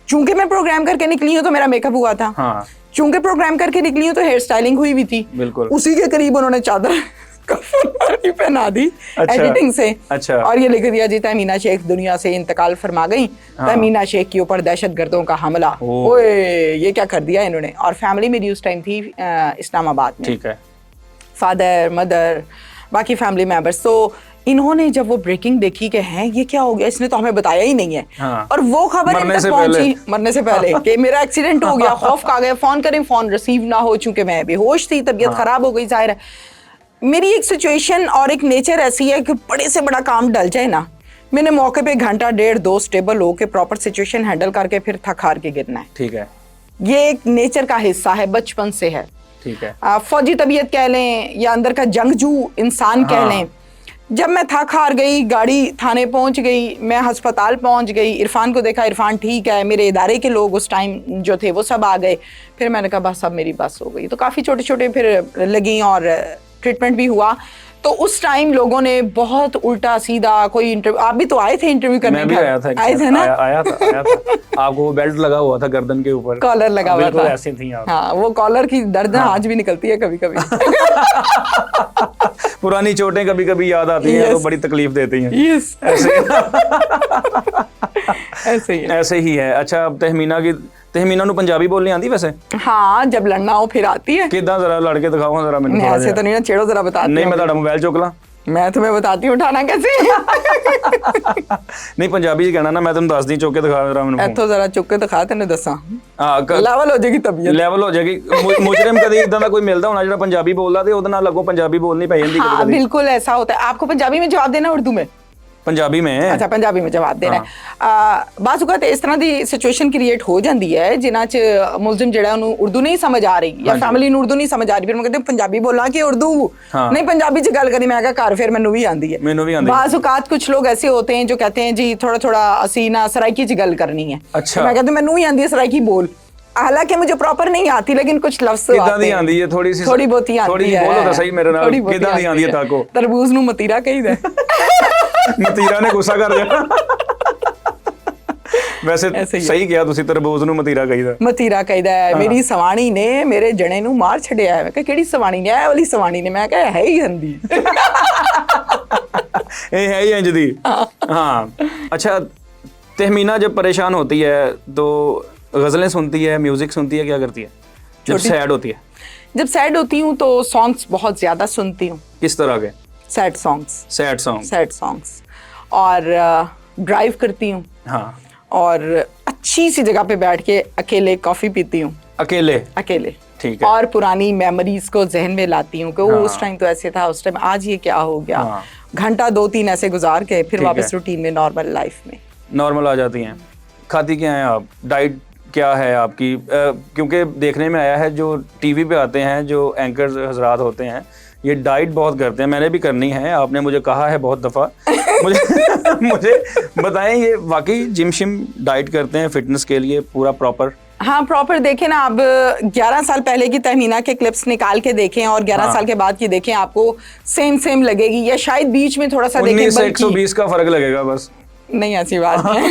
चूंकि मैं प्रोग्राम करके निकली हूँ तो मेरा मेकअप हुआ था, चूंकि प्रोग्राम करके निकली हूँ तो हेयर स्टाइलिंग हुई भी थी, बिल्कुल उसी के करीब उन्होंने चादर पहना दी एडिटिंग से। अच्छा। और ये लिख दिया जी तहमीना शेख दुनिया से इंतकाल फरमा गई। तहमीना शेख के ऊपर दहशतगर्दों का हमला। ओए, ये क्या कर दिया इन्होंने। और फैमिली मेरी उस टाइम थी इस्लामाबाद में, ठीक है, फादर मदर बाकी फैमिली मेंबर्स। तो इन्होंने जब वो ब्रेकिंग देखी कि हैं ये क्या हो गया, इसने तो हमें बताया ही नहीं है। और वो खबर इन तक पहुंची मरने से पहले कि मेरा एक्सीडेंट हो गया। खौफ खा गया, फोन करें फोन रिसीव ना हो, चूंकि मैं बेहोश थी, तबीयत खराब हो गई। जाहिर है मेरी एक सिचुएशन और एक नेचर ऐसी है कि बड़े से बड़ा काम डल जाए ना, मैंने मौके पे घंटा डेढ़ दो स्टेबल हो के प्रॉपर सिचुएशन हैंडल करके फिर थक हार के गिरना है। ठीक है, ये एक नेचर का हिस्सा है, बचपन से है। ठीक है। फौजी तबीयत कह लें या अंदर का जंगजू इंसान कह लें। जब मैं थक हार गई, गाड़ी थाने पहुंच गई, मैं अस्पताल पहुंच गई, इरफान को देखा, इरफान ठीक है, मेरे इदारे के लोग उस टाइम जो थे वो सब आ गए। फिर मैंने कहा बस अब मेरी बस हो गई। तो काफ़ी छोटे छोटे फिर लगी और ट्रीटमेंट भी हुआ। तो उस टाइम लोगों ने बहुत उल्टा सीधा, कोई इंटरव्यू, आप भी तो आए थे इंटरव्यू करने, मैं भी आया था, आए थे ना? आया था। आपको बेल्ट लगा हुआ था गर्दन के ऊपर, कॉलर लगा हुआ था, ऐसे थी आप। हाँ, वो कॉलर की दर्द आज भी निकलती है कभी कभी। पुरानी चोटें कभी कभी याद आती हैं तो बड़ी तकलीफ देती हैं। ऐसे ही है। अच्छा, अब तहमीना नु पंजाबी बोलनी आती वैसे? हाँ, जब लड़ना हो फिर आती है। कितना जरा लड़के दिखाओ जरा मैंने। ऐसे तो नहीं ना, छेड़ो जरा, बताती नहीं, मैं मोबाइल चुक ला, मैं तुम्हें बताती हूँ उठाना कैसे। नहीं, पंजाबी कहना ना, मैं तुम दस दी चुक के दिखा जरा मैंने। इत्थों जरा चुक के दिखा, तेने दसा लेवल हो जाएगी, तबीयत लेवल हो जाएगी। मुजरिम कभी इदां दा कोई मिलदा होना जेड़ा पंजाबी बोलदा ते ओदे नाल लगो पंजाबी बोलनी पै जांदी। हां, बिल्कुल ऐसा होता है। आपको पंजाबी में जवाब देना, उर्दू में? पंजाबी में। अच्छा, पंजाबी में जवाब देना है। बाज़ औक़ात इस तरह दी सिचुएशन क्रिएट हो जाती है जिन्हां च मुलजिम जेड़ा उन्होंने उर्दू नहीं समझ आ रही या फैमिली नूं उर्दू नहीं समझ आ रही, फिर मैं कहती पंजाबी बोला कि उर्दू नहीं, पंजाबी च गल करी। मैं कहा घर फिर मैनू भी आंदी है। बाज़ औक़ात कुछ लोग ऐसे होते हैं जो कहते हैं जी थोड़ा थोड़ा असी ना सराइकी च गल करनी है। अच्छा, मैं कहती मैनू भी आंदी है सराइकी बोल, हालांकि मुझे प्रॉपर नहीं आती, लेकिन कुछ लफ्ज़ आते हैं, थोड़ी बहुत ही आती है। बोलो तो सही मेरे नाल, किदां दी आंदी है ताको? तरबूज नूं मतीरा कहीदा। ਮਤੀਰਾ ਨੇ ਗੁੱਸਾ ਕਰ ਦਿਆ। ਵੈਸੇ ऐसे ही है। ਸਹੀ ਕਿਹਾ ਤੁਸੀਂ, ਤਰਬੂਜ ਨੂੰ ਮਤੀਰਾ ਕਹੀਦਾ। ਮਤੀਰਾ ਕਹਿੰਦਾ ਹੈ, ਮੇਰੀ ਸਵਾਣੀ ਨੇ ਮੇਰੇ ਜਣੇ ਨੂੰ ਮਾਰ ਛੱਡਿਆ ਹੈ। ਮੈਂ ਕਿਹਾ ਕਿਹੜੀ ਸਵਾਣੀ ਨੇ? ਇਹ ਵਾਲੀ ਸਵਾਣੀ ਨੇ। ਮੈਂ ਕਿਹਾ ਹੈ ਹੀ ਹੰਦੀ। ये है ही इंज दी। हाँ अच्छा, तहमीना जब परेशान होती है तो गज़लें सुनती है, म्यूजिक सुनती है, क्या करती है जब सैड होती है? जब सैड होती हूँ तो सॉन्ग्स बहुत ज्यादा सुनती हूँ। किस तरह के? Sad songs. Sad song. Sad songs. और ड्राइव करती हूँ हाँ। और अच्छी सी जगह पे बैठ के अकेले कॉफी पीती हूँ। अकेले? अकेले। ठीक है। और पुरानी मेमोरीज को जहन में लाती हूँ कि वो उस टाइम तो ऐसे था, उस टाइम आज ये क्या हो गया। हाँ। घंटा 2-3 ऐसे गुजार के फिर ठीक वापस है। रूटीन में, नॉर्मल लाइफ में। नॉर्मल आ जाती हैं। खाती क्या हैं आप? डाइट क्या है आपकी? क्योंकि देखने में आया है जो टीवी पे आते हैं, जो एंकर हजरात होते हैं, ये डाइट बहुत करते हैं। मैंने भी करनी है, आपने मुझे कहा है बहुत दफ़ा। मुझे बताएं, ये वाकई जिम शिम डाइट करते हैं फिटनेस के लिए पूरा प्रॉपर? हाँ प्रॉपर। देखें ना, अब 11 साल पहले की तहमीना के क्लिप्स निकाल के देखें और 11 साल के बाद की देखें, आपको सेम लगेगी, या शायद बीच में थोड़ा सा देखें। 19 से 120 का फर्क लगेगा बस। नहीं, ऐसी बात है।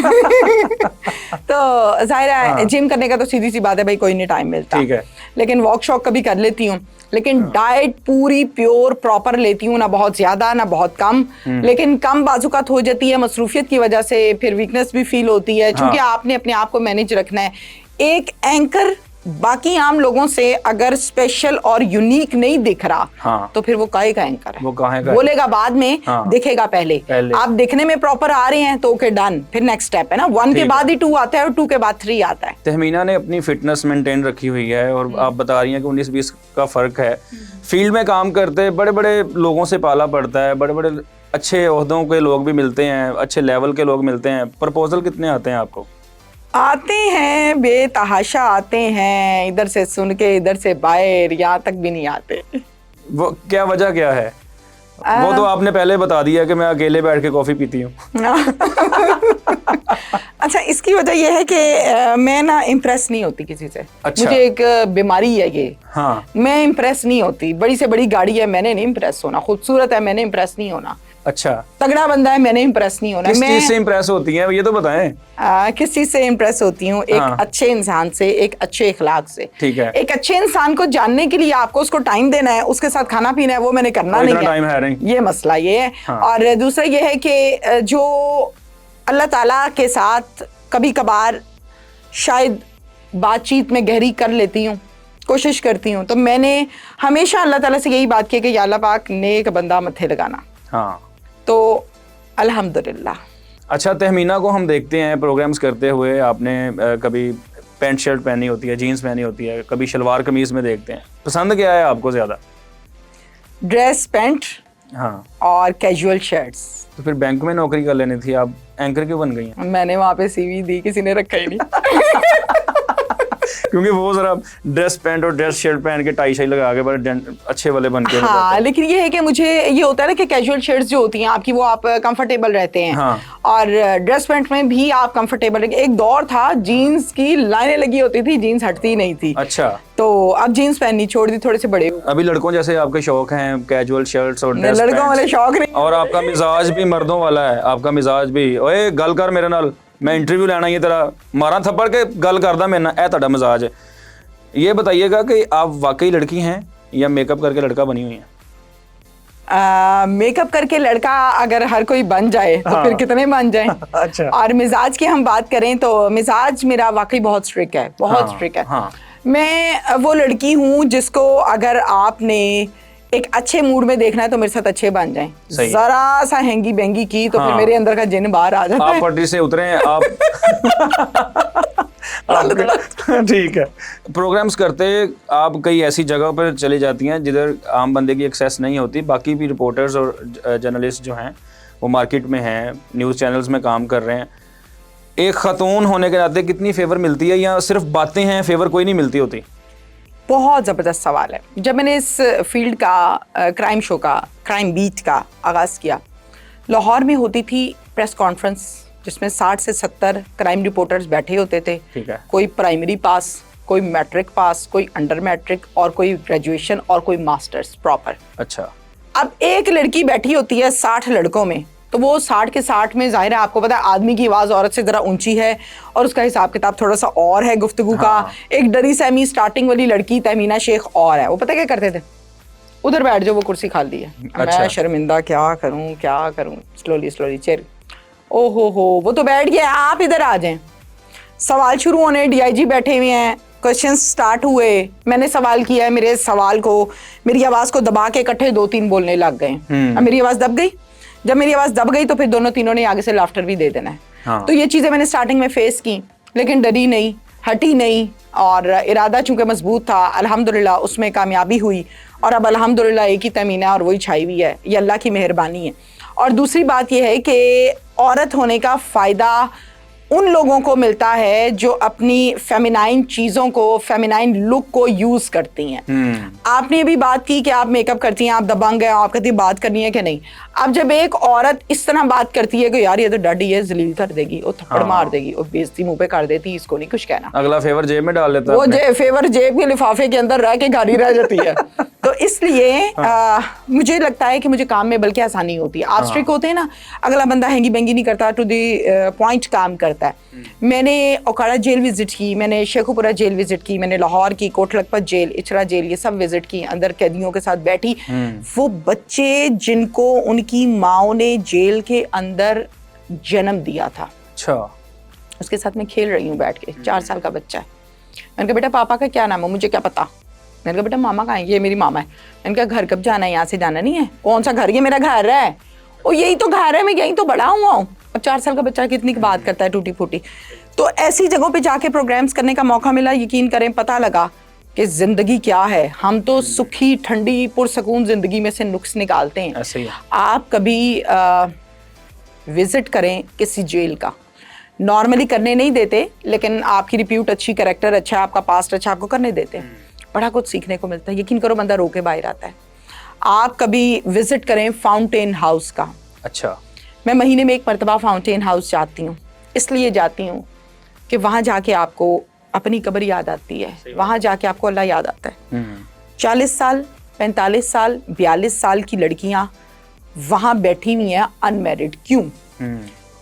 तो जाहिर है जिम करने का तो सीधी सी बात है भाई, कोई नहीं टाइम मिलता। ठीक है। लेकिन वॉक शॉक कभी कर लेती हूँ, लेकिन डाइट पूरी प्योर प्रॉपर लेती हूँ, ना बहुत ज्यादा ना बहुत कम। लेकिन कम बाजुकात हो जाती है मसरूफियत की वजह से, फिर वीकनेस भी फील होती है, क्योंकि आपने अपने आप को मैनेज रखना है। एक एंकर बाकी आम लोगों से अगर स्पेशल और यूनिक नहीं दिख रहा, तो फिर वो काहे का एंकर है? वो काहे का बोलेगा बाद में, दिखेगा पहले। आप दिखने में प्रॉपर आ रहे हैं तो ओके डन, फिर नेक्स्ट स्टेप है ना। 1 के बाद ही 2 आता है और 2 के बाद 3 आता है। तहमीना ने अपनी फिटनेस मेंटेन रखी हुई है और आप बता रही हैं कि 19-20 का फर्क है। फील्ड में काम करते बड़े बड़े लोगों से पाला पड़ता है, बड़े बड़े अच्छे ओहदों के लोग भी मिलते हैं, अच्छे लेवल के लोग मिलते हैं। प्रपोजल कितने आते हैं आपको? आते हैं, बेतहाशा आते हैं, इधर से सुन के इधर से बाहर, यहाँ तक भी नहीं आते। वो क्या वजह क्या है? वो तो आपने पहले बता दिया कि मैं अकेले बैठ के कॉफी पीती हूँ। अच्छा, इसकी वजह यह है कि मैं ना इम्प्रेस नहीं होती किसी से। अच्छा। मुझे एक बीमारी है ये। हाँ। मैं इम्प्रेस नहीं होती। बड़ी से बड़ी गाड़ी है, मैंने नहीं इम्प्रेस होना। खूबसूरत है, मैंने इम्प्रेस नहीं होना। अच्छा। तगड़ा बंदा है, मैंने इम्प्रेस नहीं होना। किस चीज से इम्प्रेस होती हैं ये तो बताएं। किस चीज से इम्प्रेस होती हूँ? एक अच्छे इंसान से, एक अच्छे इखलाक से। ठीक है। एक अच्छे इंसान को जानने के लिए आपको उसको टाइम देना है, उसके साथ खाना पीना है, वो मैंने करना नहीं है। टाइम है नहीं। ये मसला ये है। और दूसरा ये है कि जो अल्लाह ताला के साथ कभी कभार शायद बातचीत में गहरी कर लेती हूँ, कोशिश करती हूँ, तो मैंने हमेशा अल्लाह ताला से यही बात की कि या अल्लाह पाक नेक बंदा मत्थे लगाना। हाँ। तो अल्हम्दुलिल्लाह। अच्छा, तहमीना को हम देखते हैं प्रोग्राम्स करते हुए, आपने कभी पैंट शर्ट पहनी होती है, जीन्स पहनी होती है, कभी शलवार कमीज में देखते हैं। पसंद क्या है आपको ज़्यादा? ड्रेस पैंट हाँ। और कैजुअल शर्ट्स। तो फिर बैंक में नौकरी कर लेनी थी, आप एंकर क्यों बन गई हैं? मैंने वहाँ पे सीवी दी, किसी ने रखा ही नहीं। क्योंकि वो जरा ड्रेस पैंट और ड्रेस शर्ट पहन के टाई शाई लगा के बड़े अच्छे वाले बन के। हाँ, लेकिन ये है कि मुझे ये होता है ना कि कैजुअल शर्ट्स जो होती हैं आपकी, वो आप कंफर्टेबल रहते हैं। हाँ। और ड्रेस पैंट में भी आप कंफर्टेबल रहेंगे। एक दौर था जीन्स की लाइनें लगी होती थी, जीन्स हटती ही नहीं थी। अच्छा। तो अब जीन्स पहननी छोड़ दी, थोड़े से बड़े। अभी लड़कों जैसे आपके शौक हैं कैजुअल शर्ट्स और ड्रेस लड़कों वाले शौक नहीं। और आपका मिजाज भी मर्दों वाला है, आपका मिजाज भी। ओए गल कर मेरे नाल, मैं इंटरव्यू लेना ही तेरा, मारा थप्पड़ के गल करदा मेरे नाल, ए तुहाडा मिजाज है। ये बताइएगा कि आप वाकई लड़की हैं या मेकअप करके लड़का बनी हुई हैं? मेकअप करके लड़का अगर हर कोई बन जाए तो फिर कितने बन जाए। अच्छा। और मिजाज की हम बात करें तो मिजाज मेरा वाकई बहुत स्ट्रिक्ट है, बहुत स्ट्रिक्ट है। हाँ। मैं वो लड़की हूँ जिसको अगर आपने एक अच्छे मूड में देखना है तो मेरे साथ अच्छे बन जाएं। जरा सा हैंगी बेंगी की तो फिर मेरे अंदर का जिन बाहर आ जाता है। आप पटरी से उतरे हैं आप। ठीक है। प्रोग्राम्स करते आप कई ऐसी जगहों पर चली जाती हैं जिधर आम बंदे की एक्सेस नहीं होती। बाकी भी रिपोर्टर्स और जर्नलिस्ट जो हैं वो मार्केट में हैं, न्यूज़ चैनल्स में काम कर रहे हैं। एक ख़तून होने के नाते कितनी फेवर मिलती है या सिर्फ बातें हैं, फेवर कोई नहीं मिलती होती? बहुत ज़बरदस्त सवाल है। जब मैंने इस फील्ड का क्राइम शो का, क्राइम बीट का आगाज़ किया, लाहौर में होती थी प्रेस कॉन्फ्रेंस जिसमें 60 से 70 क्राइम रिपोर्टर्स बैठे होते थे। ठीक है। कोई प्राइमरी पास, कोई मैट्रिक पास, कोई अंडर मैट्रिक और कोई ग्रेजुएशन और कोई मास्टर्स प्रॉपर। अच्छा। अब एक लड़की बैठी होती है 60 लड़कों में, तो वो 60 के 60 में जाहिर है आपको पता है आदमी की आवाज़ औरत से ज़रा ऊंची है और उसका हिसाब किताब थोड़ा सा और है गुफ्तगू का। एक डरी सहमी स्टार्टिंग वाली लड़की तहमीना शेख और है, वो पता क्या करते थे, उधर बैठ जाओ, वो कुर्सी खाली है। मैं शर्मिंदा क्या करूं, स्लोली चेयर, ओ हो वो तो बैठ गया, आप इधर आ जाएं। सवाल शुरू होने, डीआईजी बैठे हुए हैं, क्वेश्चन स्टार्ट हुए, मैंने सवाल किया है, मेरे सवाल को, मेरी आवाज़ को दबा के इकट्ठे 2-3 बोलने लग गए। अब मेरी आवाज़ दब गई, जब मेरी आवाज़ दब गई तो फिर दोनों तीनों ने आगे से लाफ्टर भी दे देना है। हाँ। तो ये चीज़ें मैंने स्टार्टिंग में फेस की, लेकिन डरी नहीं, हटी नहीं, और इरादा चूंकि मजबूत था, अल्हम्दुलिल्लाह उसमें कामयाबी हुई, और अब अल्हम्दुलिल्लाह एक ही तमीना और वही छाई हुई है, ये अल्लाह की मेहरबानी है। और दूसरी बात यह है कि औरत होने का फ़ायदा उन लोगों को मिलता है जो अपनी फेमिनाइन चीज़ों को, फेमिनाइन लुक को यूज़ करती हैं। आपने भी बात की कि आप मेकअप करती हैं, आप दबंग हैं, आप कहती बात करनी है कि नहीं। अब जब एक औरत इस तरह बात करती है कि यार ये तो डडी है, जलील कर देगी, वो थप्पड़ मार देगी, वो बेइज्जती मुंह पे कर देती, इसको नहीं कुछ कहना, अगला फेवर जेब में डाल लेता है, वो फेवर जेब के लिफाफे के अंदर रह के गाड़ी रह जाती है। तो इसलिए मुझे लगता है कि मुझे काम में बल्कि आसानी होती है। आप स्ट्रिक होते हैं ना, अगला बंदा हैंगी बेंगी नहीं करता, टू दी पॉइंट काम करता है। मैंने ओकाड़ा जेल विजिट की, मैंने शेखुपुरा जेल विजिट की, मैंने लाहौर की, कोट लखपत जेल, इचरा जेल, ये सब विजिट की, अंदर कैदियों के साथ बैठी। वो बच्चे जिनको उनकी माओ ने जेल के अंदर जन्म दिया था, अच्छा, उसके साथ मैं खेल रही हूँ बैठ के, 4 साल का बच्चा है। मैंने कहा बेटा पापा का क्या नाम है, मुझे क्या पता। मैंने कहा बेटा मामा कहाँ है, ये मेरी मामा है। मैंने कहा घर कब जाना है, यहाँ से जाना नहीं है। कौन सा घर, ये मेरा घर है। ओ यही तो घर है, मैं यही तो बड़ा हुआ हूँ। अब 4 साल का बच्चा कितनी बात करता है टूटी फूटी। तो ऐसी जगहों पे जाके प्रोग्राम्स करने का मौका मिला, यकीन करें पता लगा कि जिंदगी क्या है। हम तो सुखी ठंडी पुरसकून जिंदगी में से नुक्स निकालते हैं। ऐसे ही आप कभी विजिट करें किसी जेल का, नॉर्मली करने नहीं देते, लेकिन आपकी रिप्यूट अच्छी, कैरेक्टर अच्छा, आपका पास्ट अच्छा, आपको करने देते हैं। बड़ा कुछ सीखने को मिलता है, यकीन करो बंदा रो के बाहर आता है। आप कभी विजिट करें फाउंटेन हाउस का। अच्छा, मैं महीने में 1 मरतबा फाउंटेन हाउस जाती हूँ, इसलिए जाती हूँ कि वहाँ जाके आपको अपनी कब्र याद आती है, वहाँ जाके आपको अल्लाह याद आता है। 40 साल, 45 साल, 42 साल की लड़कियाँ वहाँ बैठी हुई हैं अनमैरिड। क्यों?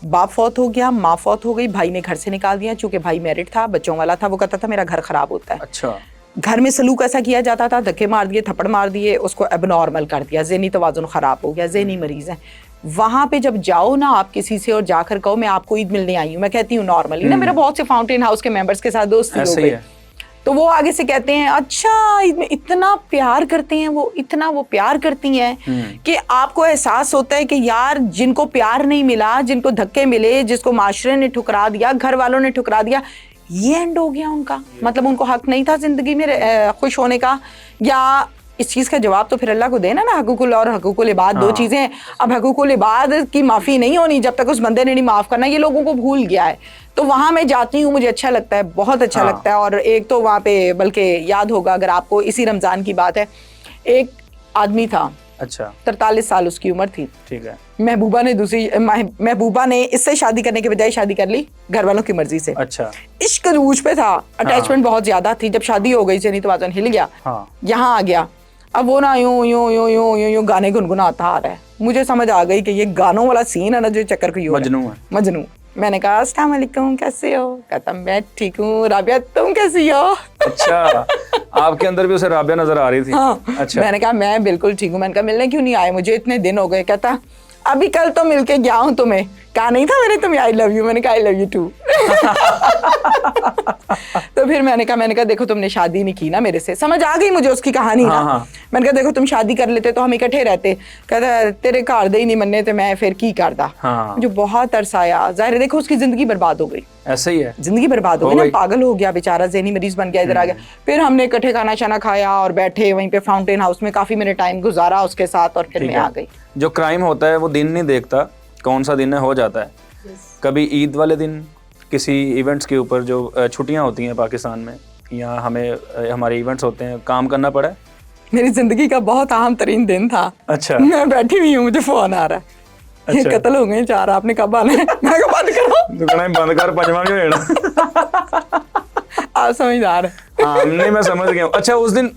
बाप फौत हो गया, माँ फौत हो गई, भाई ने घर से निकाल दिया, चूंकि भाई मैरिड था, बच्चों वाला था, वो कहता था मेरा घर खराब होता है। अच्छा, घर में सलूक ऐसा किया जाता था, धक्के मार दिए, थप्पड़ मार दिए, उसको एबनॉर्मल कर दिया, ज़हनी तवाज़ुन ख़राब हो गया, ज़हनी मरीज़ है। वहाँ पे जब जाओ ना आप किसी से और जाकर कहो मैं आपको ईद मिलने आई हूँ, मैं कहती हूँ नॉर्मली ना, मेरा बहुत से फाउंटेन हाउस के मेंबर्स के साथ दोस्ती हो गई, तो वो आगे से कहते हैं अच्छा ईद में इतना प्यार करते हैं वो, इतना वो प्यार करती हैं कि आपको एहसास होता है कि यार जिनको प्यार नहीं मिला, जिनको धक्के मिले, जिसको माशरे ने ठुकरा दिया, घर वालों ने ठुकरा दिया, ये एंड हो गया उनका। मतलब उनको हक नहीं था जिंदगी में खुश होने का। या इस चीज़ का जवाब तो फिर अल्लाह को देना ना, हकूकुल और हकूकुल इबाद दो चीज़ें हैं। अब हकूकुल इबाद की माफ़ी नहीं होनी जब तक उस बंदे ने नहीं माफ़ करना, ये लोगों को भूल गया है। तो वहाँ मैं जाती हूँ, मुझे अच्छा लगता है, बहुत अच्छा लगता है। और एक तो वहाँ पे बल्कि याद होगा अगर आपको, इसी रमज़ान की बात है, एक आदमी था, अच्छा 43 साल उसकी उम्र थी, ठीक है। महबूबा ने इससे शादी करने के बजाय शादी कर ली घर वालों की मर्जी से। अच्छा, इश्क रूज पे था, अटैचमेंट बहुत ज्यादा थी। जब शादी हो गई ज़हनी तवाज़ुन हिल गया, यहाँ आ गया। अब वो ना यूं यूं यूं यूं यूं यूं गाने गुनगुनाता आ रहा है। मुझे समझ आ गई कि ये गानों वाला सीन है ना जो चक्कर की मजनू। मैंने कहा अस्सलाम वालेकुम, कैसे हो? कहता मैं ठीक हूँ। राबिया तुम कैसी हो? अच्छा, आपके अंदर भी उसे राबिया नजर आ रही थी। हाँ। अच्छा, मैंने कहा मैं बिल्कुल ठीक हूँ। मैंने कहा मिलने क्यों नहीं आए, मुझे इतने दिन हो गए। कहता अभी कल तो मिलके गया हूँ तुम्हें। कहा नहीं था मैंने तुम्हें आई लव यू? मैंने कहा आई लव यू टू। तो फिर मैंने कहा देखो तुमने शादी नहीं की ना मेरे से। समझ आ गई मुझे उसकी कहानी ना। मैंने कहा देखो तुम शादी कर लेते तो हम इकट्ठे रहते। कहता तेरे घर दे ही नहीं मनने थे, मैं फिर की करता। मुझे बहुत तरस आया। जाहिर है देखो उसकी जिंदगी बर्बाद हो गई। ऐसा ही है, जिंदगी बर्बाद हो गई ना, पागल हो गया बेचारा, ज़हनी मरीज बन गया, इधर आ गया। फिर हमने इकट्ठे खाना शाना खाया और बैठे वहीं पे फाउंटेन हाउस में, काफी मैंने टाइम गुजारा उसके साथ और फिर मैं आ गई। जो क्राइम होता है वो दिन नहीं देखता कौन सा दिन है, हो जाता है। कभी ईद वाले दिन किसी इवेंट्स के ऊपर जो छुट्टियां होती हैं पाकिस्तान में, या हमें हमारे इवेंट्स होते हैं, काम करना पड़ा है। मेरी जिंदगी का बहुत अहम तरीन दिन था। अच्छा, मैं बैठी हुई हूँ, मुझे फोन आ रहा है। अच्छा, ये कत्ल हो गए 4, आपने कब आना है? मैं कहा बंद करो, दुकान बंद कर, पंजवा क्यों लेना। आप समझदार है। हाँ नहीं मैं समझ गया। अच्छा उस दिन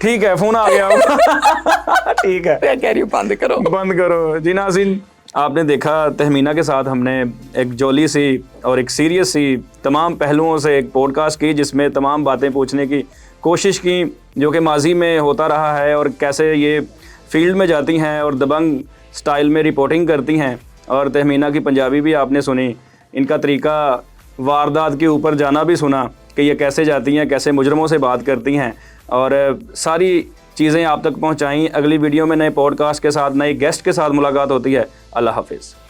ठीक है, फोन आ गया। ठीक है, कह रही हूँ बंद करो जी। नाज़रीन आपने देखा तहमीना के साथ हमने एक जोली सी और एक सीरियस सी तमाम पहलुओं से एक पॉडकास्ट की, जिसमें तमाम बातें पूछने की कोशिश की जो कि माजी में होता रहा है और कैसे ये फील्ड में जाती हैं और दबंग स्टाइल में रिपोर्टिंग करती हैं। और तहमीना की पंजाबी भी आपने सुनी, इनका तरीका वारदात के ऊपर जाना भी सुना कि ये कैसे जाती हैं, कैसे मुजरमों से बात करती हैं, और सारी चीज़ें आप तक पहुंचाई। अगली वीडियो में नए पॉडकास्ट के साथ, नए गेस्ट के साथ मुलाकात होती है। अल्लाह हाफिज़।